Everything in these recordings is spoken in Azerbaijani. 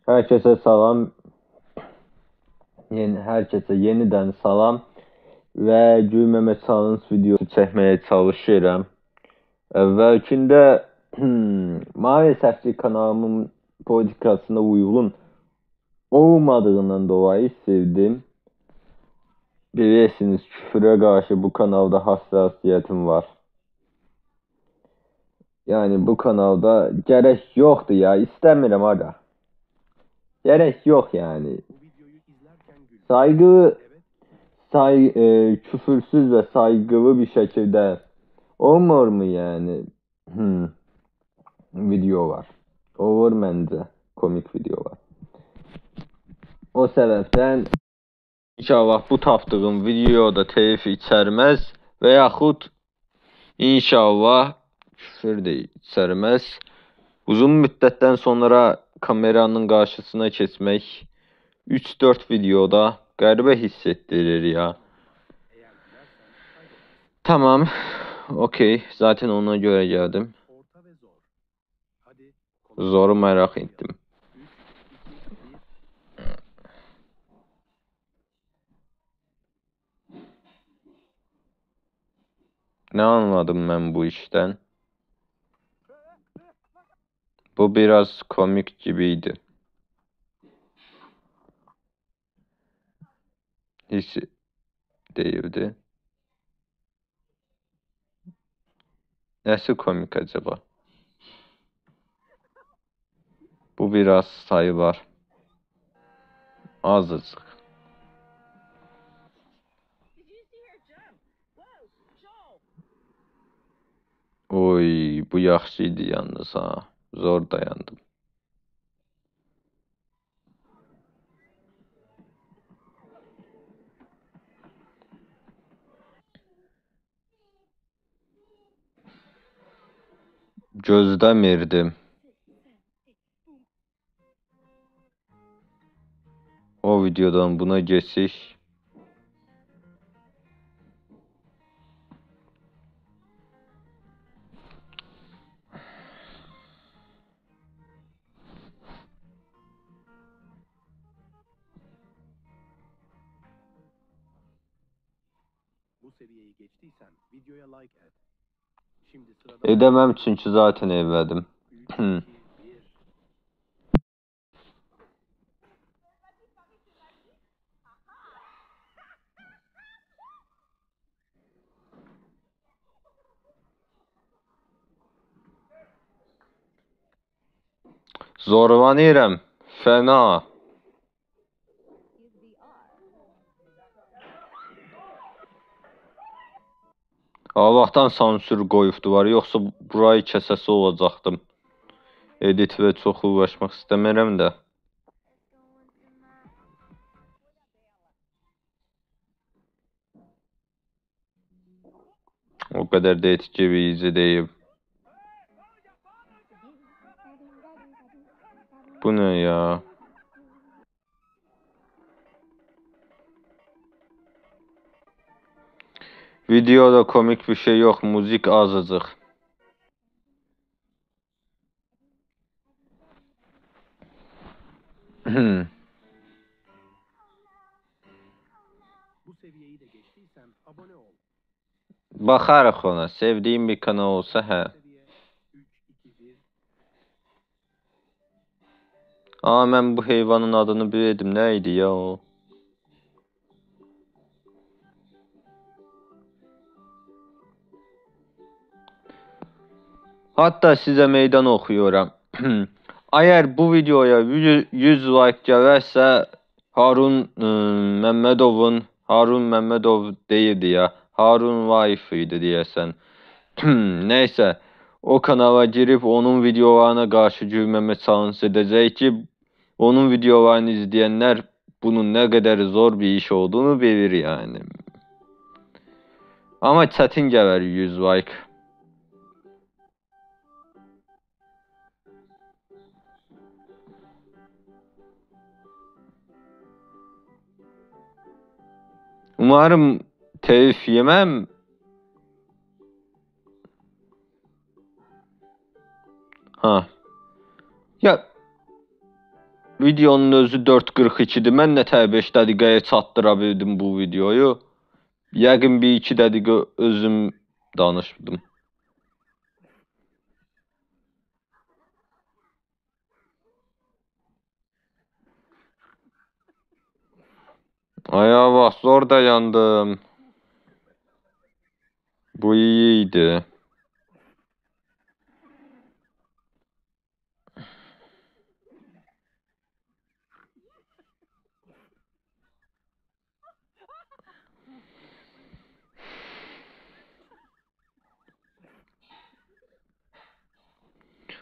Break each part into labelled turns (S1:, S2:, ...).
S1: Herkese salam. Herkese yeniden salam ve Gülmeme Challenge videosu çəkməyə çalışıram. Əvvəlkində maalesef ki kanalımın politikasına uyğun olmadığından dolayı sevdim. Bilirsiniz küfürə qarşı bu kanalda hassasiyyətim var. Yani bu kanalda gerek yoktu ya, istemiyorum aga. Gerek yok yani. Küfürsüz ve saygılı bir şekilde olmur mu yani? Video var. Olur bence komik video var. O sebepten inşallah bu tapdığım videoda telif içərməz və yaxud inşallah küfür də içərməz. Uzun müddətdən sonra kameranın qarşısına keçmək 3-4 videoda qəribə hiss etdirir ya. Tamam. Okey. Zaten ona göre geldim. Zoru merak ettim. Ne anladım ben bu işten? Bu biraz komik gibiydi. Hiç değildi. Nesi komik acaba? Bu biraz sayı var. Azıcık. Oy, bu yaxşıydı yalnız ha. Zor dayandım. Gözləmirdim. O videodan buna geçiş.
S2: Bu seviyeyi geçtiysen videoya like et. Şimdi sırada
S1: Edemem çünkü zaten evladım. Zorlanıram. Fena. Allah'tan sansür qoyubdular, yoxsa burayı kəsəsi olacaqdım. Edit və çox uğraşmaq istəmirəm də. O qədər də etkileyici deyil. Bu ne ya? Videoda komik bir şey yok, müzik azıcık.
S2: bu seviyeyi de geçtiysen abone ol.
S1: Baxarıq ona, sevdiğim bir kanal olsa hə.
S2: Seviye 3, 2, 1.
S1: Aa, mən bu heyvanın adını bilirdim, nə idi ya o? Hatta size meydan okuyorum. Eğer bu videoya 100 like gelirse Harun Məmmədov değildi ya. Harun Vaif'iydi diyesen. Neyse. O kanala girip onun videolarına karşı gülmeme challenge edecek ki onun videolarını izleyenler bunun ne kadar zor bir iş olduğunu bilir yani. Ama çətin gələr 100 like. Umarım telif yemem. Ha. Ya Videonun özü 4:42-dir. Mən nətər 5 dəqiqəyə çatdıra bildim bu videoyu. Yəqin bir 2 dəqiqə özüm danışdım. Ay Allah, zor dayandım. Bu iyiydi.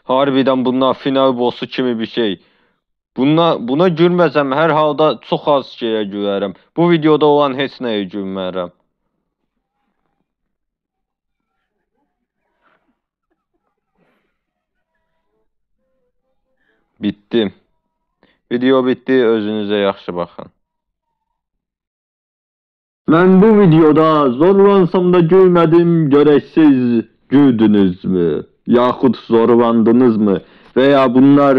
S1: Harbiden bunlar final bossu kimi bir şey. Buna gülməsəm hər halda çox az şeyə gülərəm. Bu videoda olan heç nəyə gülmərəm. Bitdi. Video bitdi, özünüzə yaxşı baxın. Mən bu videoda zorlansam da gülmədim, görək siz güldünüzmü? Yaxud zorlandınızmı? Veya bunlar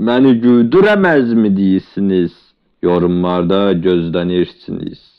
S1: məni güldürəməz mi deyirsiniz? Yorumlarda gözlənirsiniz.